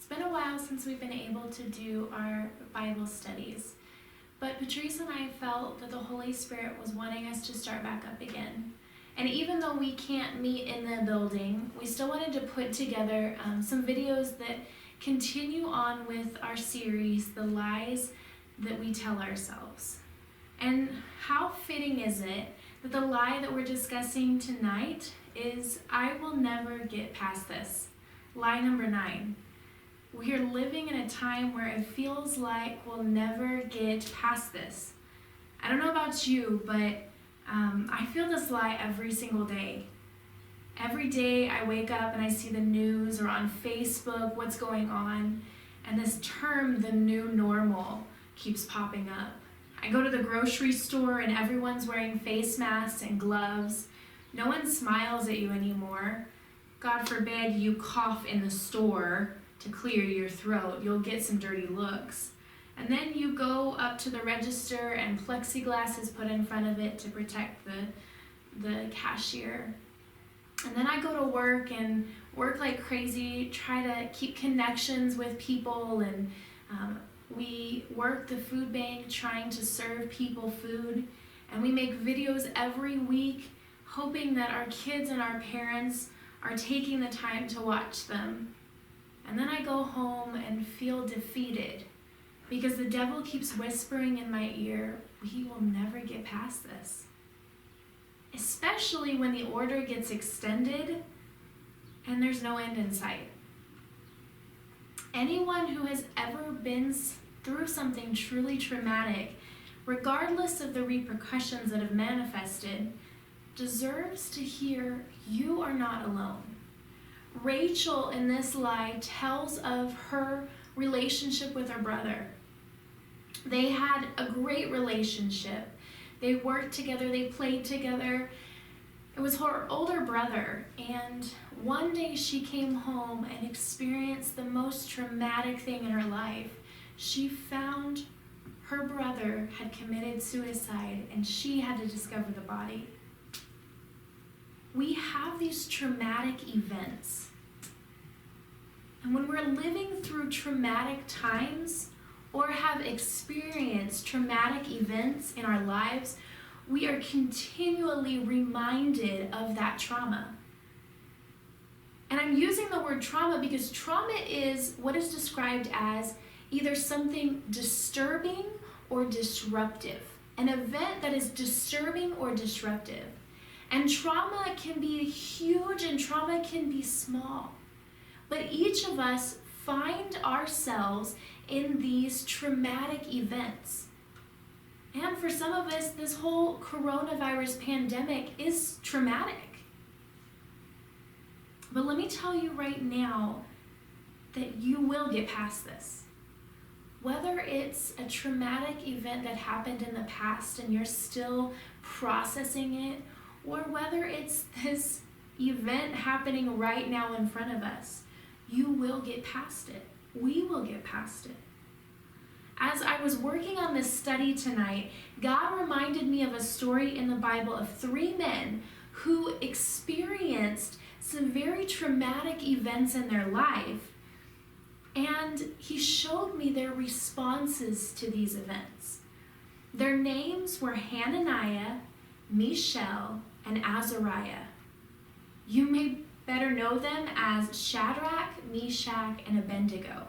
been a while since we've been able to do our Bible studies, but Patrice and I felt that the Holy Spirit was wanting us to start back up again. And even though we can't meet in the building, we still wanted to put together some videos that continue on with our series, The Lies That We Tell Ourselves. And how fitting is it that the lie that we're discussing tonight is, I will never get past this. Lie number 9. We are living in a time where it feels like we'll never get past this. I don't know about you, but I feel this lie every single day. Every day I wake up and I see the news or on Facebook what's going on, and this term, the new normal, keeps popping up. I go to the grocery store and everyone's wearing face masks and gloves. No one smiles at you anymore. God forbid you cough in the store to clear your throat. You'll get some dirty looks. And then you go up to the register and plexiglass is put in front of it to protect the cashier. And then I go to work and work like crazy, try to keep connections with people, and we work the food bank trying to serve people food. And we make videos every week hoping that our kids and our parents are taking the time to watch them. And then I go home and feel defeated because the devil keeps whispering in my ear, we will never get past this. Especially when the order gets extended and there's no end in sight. Anyone who has ever been through something truly traumatic, regardless of the repercussions that have manifested, deserves to hear you are not alone. Rachel in this lie tells of her relationship with her brother. They had a great relationship. They worked together, they played together. It was her older brother, and one day she came home and experienced the most traumatic thing in her life. She found her brother had committed suicide, and she had to discover the body. We have these traumatic events. And when we're living through traumatic times or have experienced traumatic events in our lives, we are continually reminded of that trauma. And I'm using the word trauma because trauma is what is described as either something disturbing or disruptive, an event that is disturbing or disruptive. And trauma can be huge and trauma can be small. But each of us find ourselves in these traumatic events. And for some of us, this whole coronavirus pandemic is traumatic. But let me tell you right now that you will get past this. Whether it's a traumatic event that happened in the past and you're still processing it, or whether it's this event happening right now in front of us, you will get past it. We will get past it. As I was working on this study tonight, God reminded me of a story in the Bible of 3 men who experienced some very traumatic events in their life, and he showed me their responses to these events. Their names were Hananiah, Mishael, and Azariah. You may better know them as Shadrach, Meshach, and Abednego.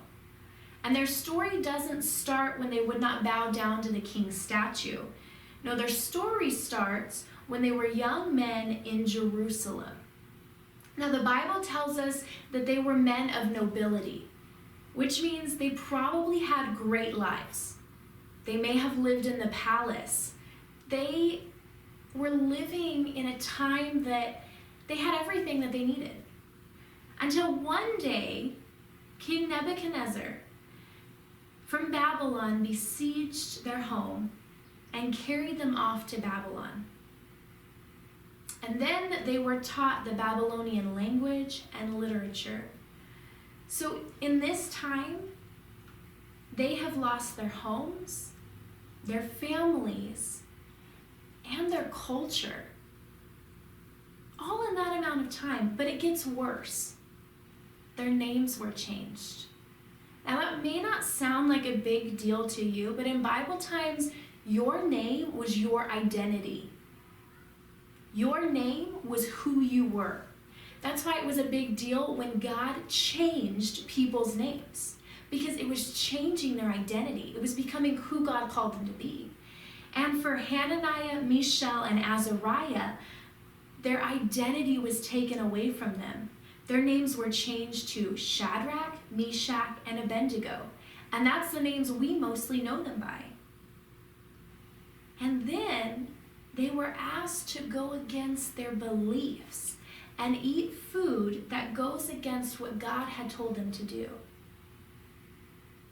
And their story doesn't start when they would not bow down to the king's statue. No, their story starts when they were young men in Jerusalem. Now, the Bible tells us that they were men of nobility, which means they probably had great lives. They may have lived in the palace. They were living in a time that they had everything that they needed. Until one day, King Nebuchadnezzar from Babylon besieged their home and carried them off to Babylon. And then they were taught the Babylonian language and literature. So in this time, they have lost their homes, their families, and their culture. All in that amount of time, but it gets worse. Their names were changed. And that may not sound like a big deal to you, but in Bible times, your name was your identity. Your name was who you were. That's why it was a big deal when God changed people's names, because it was changing their identity. It was becoming who God called them to be. And for Hananiah, Mishael, and Azariah, their identity was taken away from them. Their names were changed to Shadrach, Meshach, and Abednego. And that's the names we mostly know them by. And then they were asked to go against their beliefs and eat food that goes against what God had told them to do.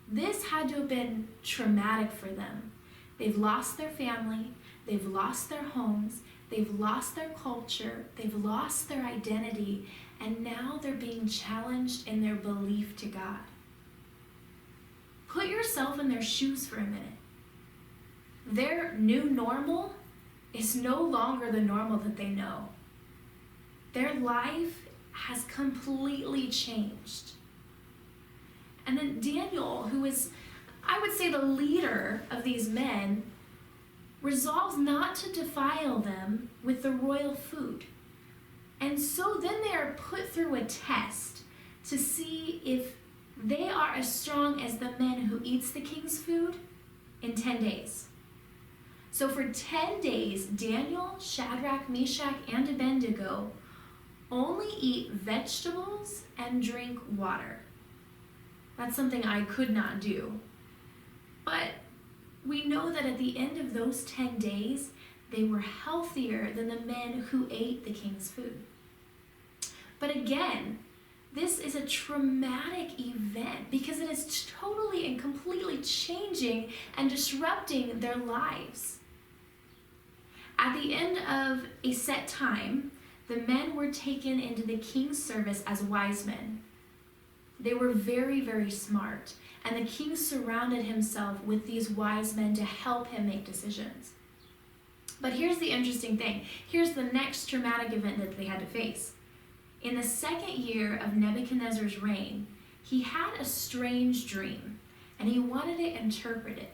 This had to have been traumatic for them. They've lost their family, they've lost their homes, they've lost their culture, they've lost their identity, and now they're being challenged in their belief to God. Put yourself in their shoes for a minute. Their new normal is no longer the normal that they know. Their life has completely changed. And then Daniel, who is, I would say, the leader of these men, resolves not to defile them with the royal food. And so then they are put through a test to see if they are as strong as the men who eats the king's food in 10 days. So for 10 days, Daniel, Shadrach, Meshach, and Abednego only eat vegetables and drink water. That's something I could not do. But we know that at the end of those 10 days, they were healthier than the men who ate the king's food. But again, this is a traumatic event because it is totally and completely changing and disrupting their lives. At the end of a set time, the men were taken into the king's service as wise men. They were very, very smart, and the king surrounded himself with these wise men to help him make decisions. But here's the interesting thing. Here's the next traumatic event that they had to face. In the second year of Nebuchadnezzar's reign, he had a strange dream, and he wanted it interpreted.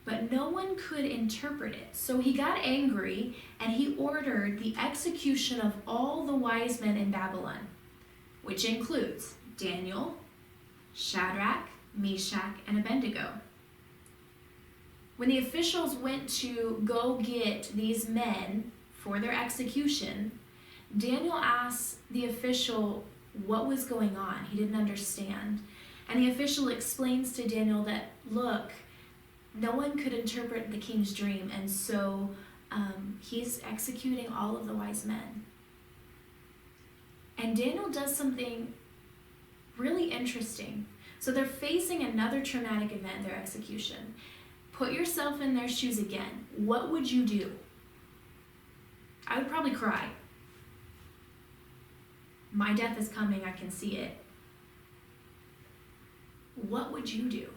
But no one could interpret it. So he got angry, and he ordered the execution of all the wise men in Babylon, which includes Daniel, Shadrach, Meshach, and Abednego. When the officials went to go get these men for their execution, Daniel asked the official what was going on. He didn't understand. And the official explains to Daniel that, look, no one could interpret the king's dream, and so he's executing all of the wise men. And Daniel does something really interesting. So they're facing another traumatic event, their execution. Put yourself in their shoes again. What would you do? I would probably cry. My death is coming, I can see it. What would you do?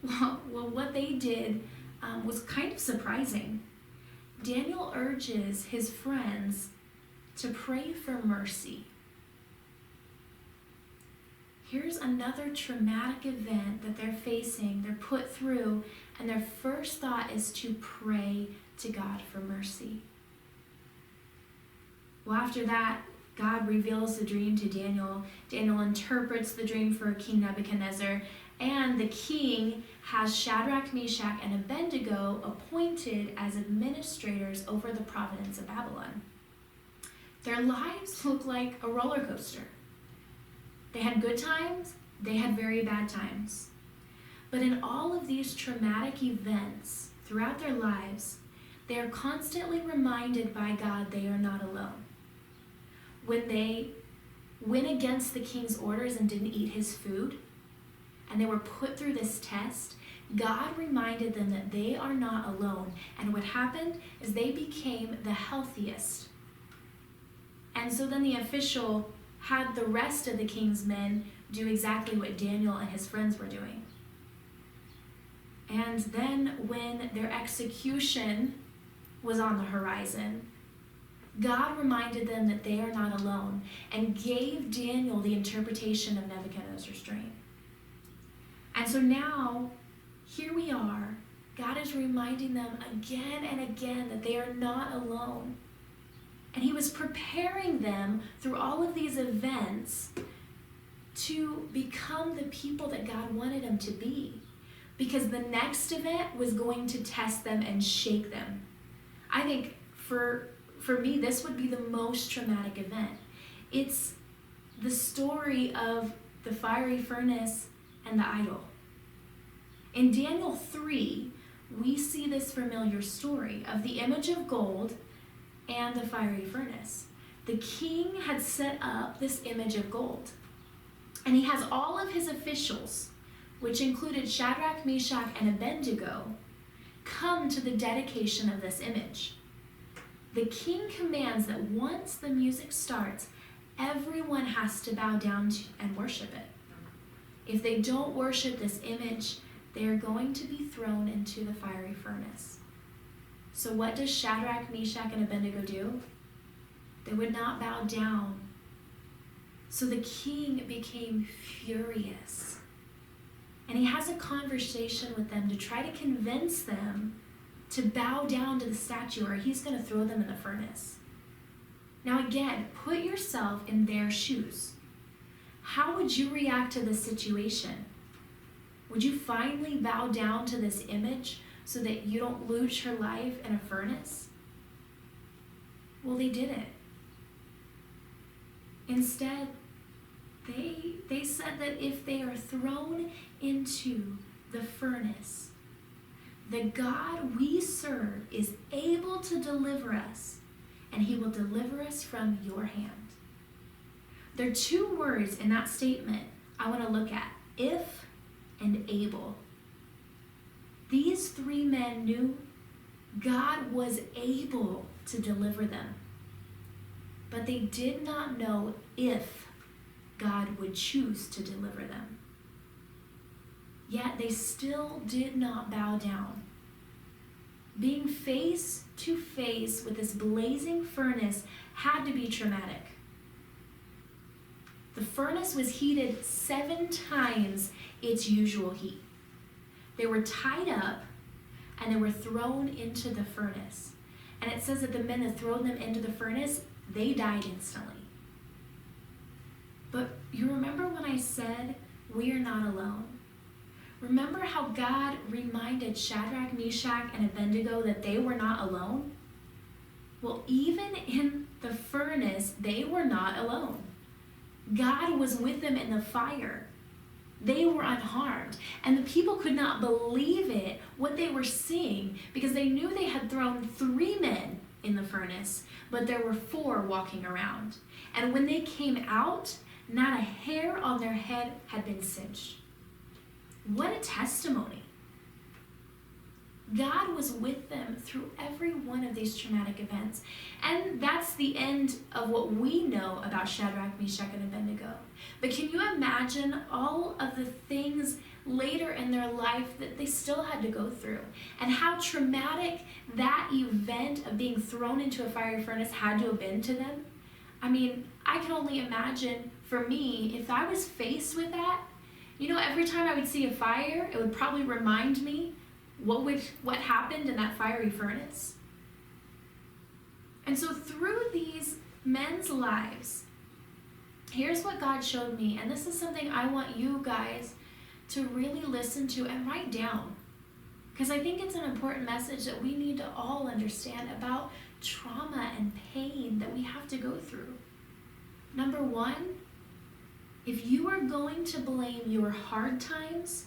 Well, what they did was kind of surprising. Daniel urges his friends to pray for mercy. Here's another traumatic event that they're facing, they're put through, and their first thought is to pray to God for mercy. Well, after that, God reveals the dream to Daniel. Daniel interprets the dream for King Nebuchadnezzar, and the king has Shadrach, Meshach, and Abednego appointed as administrators over the province of Babylon. Their lives look like a roller coaster. They had good times, they had very bad times. But in all of these traumatic events throughout their lives, they are constantly reminded by God they are not alone. When they went against the king's orders and didn't eat his food, and they were put through this test, God reminded them that they are not alone. And what happened is they became the healthiest. And so then the official had the rest of the king's men do exactly what Daniel and his friends were doing. And then when their execution was on the horizon, God reminded them that they are not alone and gave Daniel the interpretation of Nebuchadnezzar's dream. And so now, here we are. God is reminding them again and again that they are not alone. And he was preparing them through all of these events to become the people that God wanted them to be. Because the next event was going to test them and shake them. I think for me, this would be the most traumatic event. It's the story of the fiery furnace and the idol. In Daniel 3, we see this familiar story of the image of gold and the fiery furnace. The king had set up this image of gold, and he has all of his officials, which included Shadrach, Meshach, and Abednego, come to the dedication of this image. The king commands that once the music starts, everyone has to bow down and worship it. If they don't worship this image, they are going to be thrown into the fiery furnace. So what does Shadrach, Meshach, and Abednego do? They would not bow down. So the king became furious. And he has a conversation with them to try to convince them to bow down to the statue, or he's going to throw them in the furnace. Now again, put yourself in their shoes. How would you react to this situation? Would you finally bow down to this image so that you don't lose your life in a furnace? Well, they didn't. Instead, they said that if they are thrown into the furnace, the God we serve is able to deliver us, and he will deliver us from your hand. There are two words in that statement I want to look at: if and able. These three men knew God was able to deliver them, but they did not know if God would choose to deliver them. Yet they still did not bow down. Being face to face with this blazing furnace had to be traumatic. The furnace was heated 7 times its usual heat. They were tied up and they were thrown into the furnace. And it says that the men that thrown them into the furnace, they died instantly. But you remember when I said we are not alone? Remember how God reminded Shadrach, Meshach, and Abednego that they were not alone? Well, even in the furnace, they were not alone. God was with them in the fire. They were unharmed. And the people could not believe it, what they were seeing, because they knew they had thrown 3 men in the furnace, but there were 4 walking around. And when they came out, not a hair on their head had been singed. What a testimony. God was with them through every one of these traumatic events. And that's the end of what we know about Shadrach, Meshach, and Abednego. But can you imagine all of the things later in their life that they still had to go through? And how traumatic that event of being thrown into a fiery furnace had to have been to them? I mean, I can only imagine for me, if I was faced with that, you know, every time I would see a fire, it would probably remind me what happened in that fiery furnace. And so through these men's lives, here's what God showed me, and this is something I want you guys to really listen to and write down, because I think it's an important message that we need to all understand about trauma and pain that we have to go through. Number 1, if you are going to blame your hard times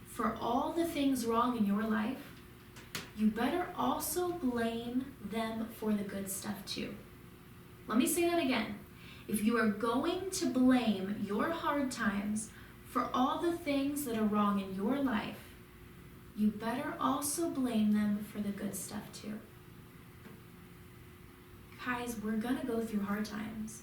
for all the things wrong in your life, you better also blame them for the good stuff too. Let me say that again. If you are going to blame your hard times for all the things that are wrong in your life, you better also blame them for the good stuff too. Guys, we're gonna go through hard times.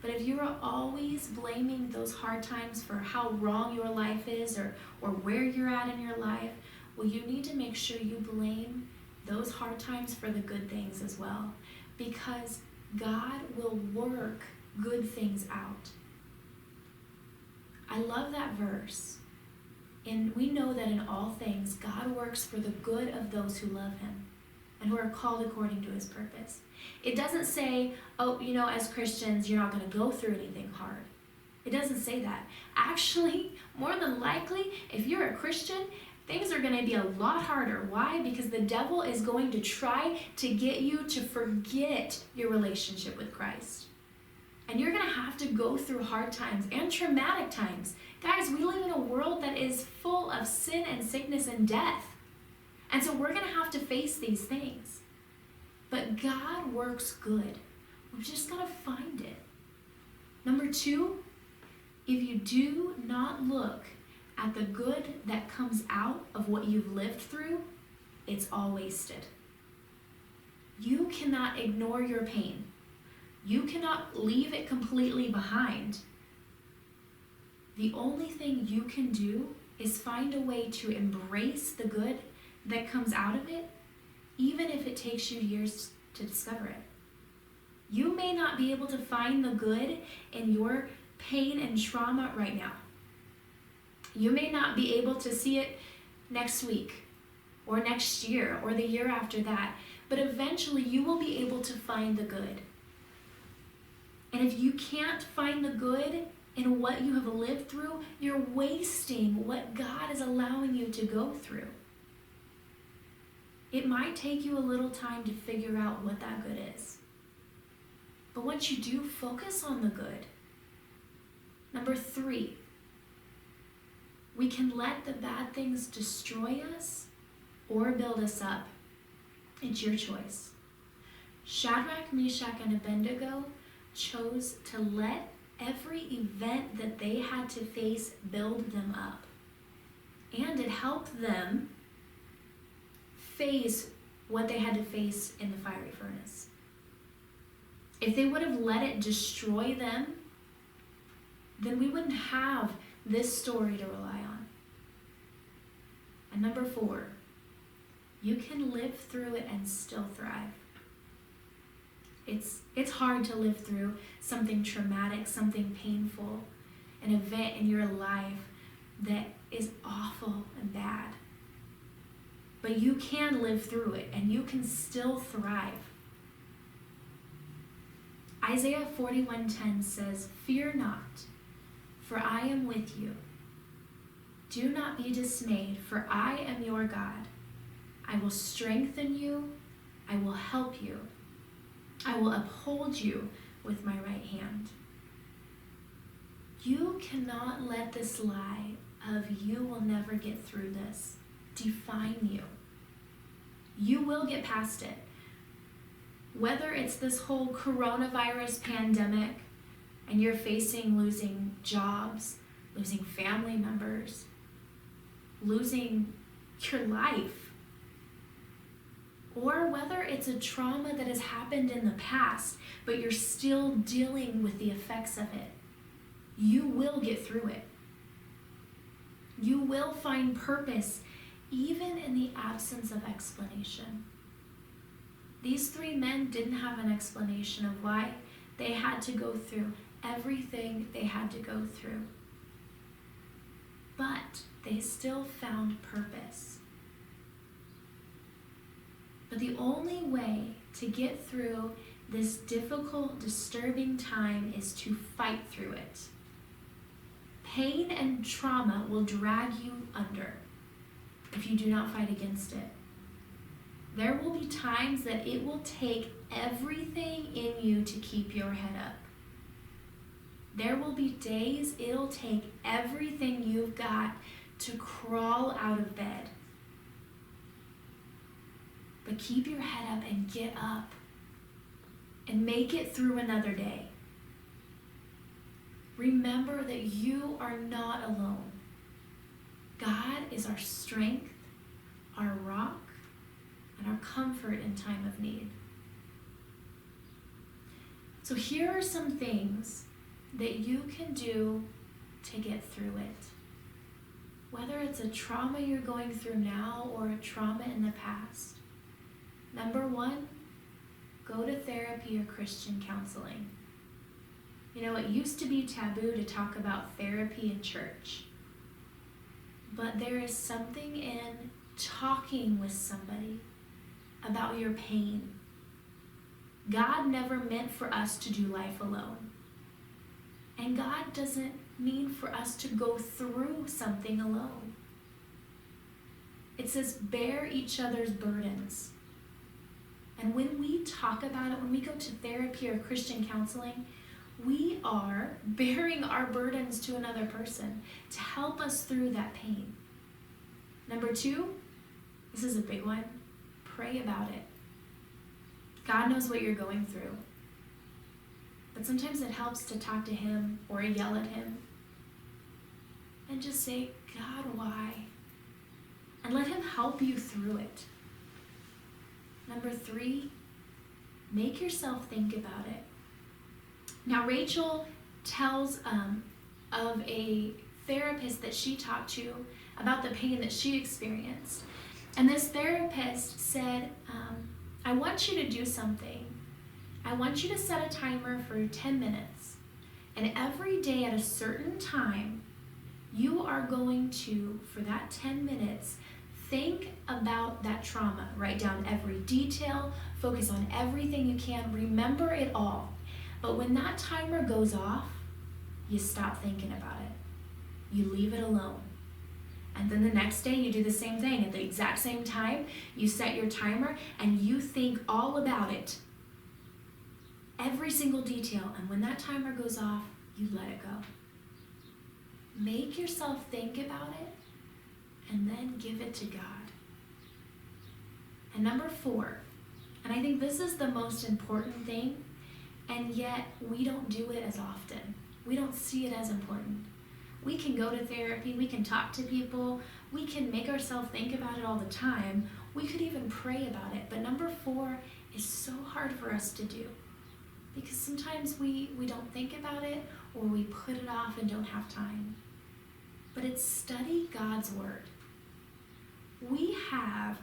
But if you are always blaming those hard times for how wrong your life is or where you're at in your life, well, you need to make sure you blame those hard times for the good things as well. Because God will work good things out. I love that verse. And we know that in all things, God works for the good of those who love him and who are called according to his purpose. It doesn't say, oh, as Christians, you're not going to go through anything hard. It doesn't say that. Actually, more than likely, if you're a Christian, things are going to be a lot harder. Why? Because the devil is going to try to get you to forget your relationship with Christ. And you're going to have to go through hard times and traumatic times. Guys, we live in a world that is full of sin and sickness and death. And so we're going to have to face these things. But God works good. We've just got to find it. Number 2, if you do not look at the good that comes out of what you've lived through, it's all wasted. You cannot ignore your pain. You cannot leave it completely behind. The only thing you can do is find a way to embrace the good that comes out of it, even if it takes you years to discover it. You may not be able to find the good in your pain and trauma right now. You may not be able to see it next week or next year or the year after that, but eventually you will be able to find the good. And if you can't find the good in what you have lived through, you're wasting what God is allowing you to go through. It might take you a little time to figure out what that good is. But once you do, focus on the good. Number 3, we can let the bad things destroy us or build us up. It's your choice. Shadrach, Meshach, and Abednego chose to let every event that they had to face build them up. And it helped them face what they had to face in the fiery furnace. If they would have let it destroy them, then we wouldn't have this story to rely on. And number 4, you can live through it and still thrive. It's hard to live through something traumatic, something painful, an event in your life that is awful and bad. But you can live through it and you can still thrive. Isaiah 41:10 says, "Fear not, for I am with you. Do not be dismayed, for I am your God. I will strengthen you. I will help you. I will uphold you with my right hand." You cannot let this lie of "you will never get through this" define you. You will get past it. Whether it's this whole coronavirus pandemic and you're facing losing jobs, losing family members, losing your life, or whether it's a trauma that has happened in the past, but you're still dealing with the effects of it, you will get through it. You will find purpose even in the absence of explanation. These 3 men didn't have an explanation of why they had to go through everything they had to go through. But they still found purpose. But the only way to get through this difficult, disturbing time is to fight through it. Pain and trauma will drag you under if you do not fight against it. There will be times that it will take everything in you to keep your head up. There will be days it'll take everything you've got to crawl out of bed. But keep your head up and get up and make it through another day. Remember that you are not alone. God is our strength, our rock, and our comfort in time of need. So here are some things that you can do to get through it. Whether it's a trauma you're going through now or a trauma in the past. Number 1, go to therapy or Christian counseling. You know, it used to be taboo to talk about therapy in church. But there is something in talking with somebody about your pain. God never meant for us to do life alone. And God doesn't need for us to go through something alone. It says, bear each other's burdens. And when we talk about it, when we go to therapy or Christian counseling, we are bearing our burdens to another person to help us through that pain. Number 2, this is a big one, pray about it. God knows what you're going through. But sometimes it helps to talk to him or yell at him and just say, God, why? And let him help you through it. Number 3, make yourself think about it. Now, Rachel tells of a therapist that she talked to about the pain that she experienced. And this therapist said, I want you to do something. I want you to set a timer for 10 minutes. And every day at a certain time, you are going to, for that 10 minutes, think about that trauma. Write down every detail, focus on everything you can, remember it all. But when that timer goes off, you stop thinking about it. You leave it alone. And then the next day you do the same thing. At the exact same time, you set your timer and you think all about it. Every single detail. And when that timer goes off, you let it go. Make yourself think about it and then give it to God. And number 4, and I think this is the most important thing, and yet we don't do it as often. We don't see it as important. We can go to therapy, we can talk to people, we can make ourselves think about it all the time. We could even pray about it. But number 4 is so hard for us to do because sometimes we don't think about it or we put it off and don't have time. But it's study God's Word. We have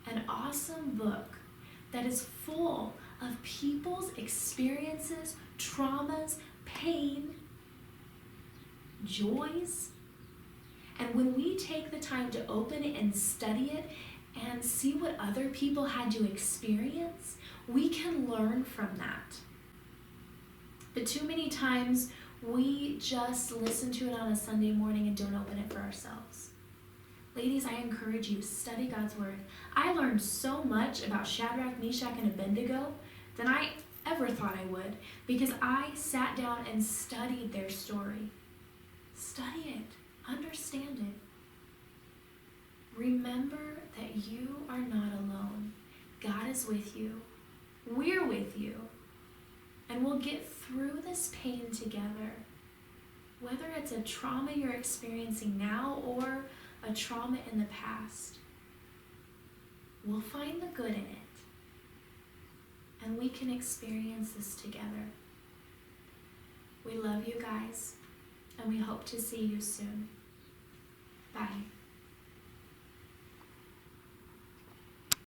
an awesome book that is full of people's experiences, traumas, pain, joys. And when we take the time to open it and study it and see what other people had to experience, we can learn from that. But too many times we just listen to it on a Sunday morning and don't open it for ourselves. Ladies, I encourage you, study God's Word. I learned so much about Shadrach, Meshach, and Abednego than I ever thought I would because I sat down and studied their story. Study it. Understand it. Remember that you are not alone. God is with you. We're with you. And we'll get through this pain together. Whether it's a trauma you're experiencing now or a trauma in the past, we'll find the good in it. And we can experience this together. We love you guys, and we hope to see you soon. Bye.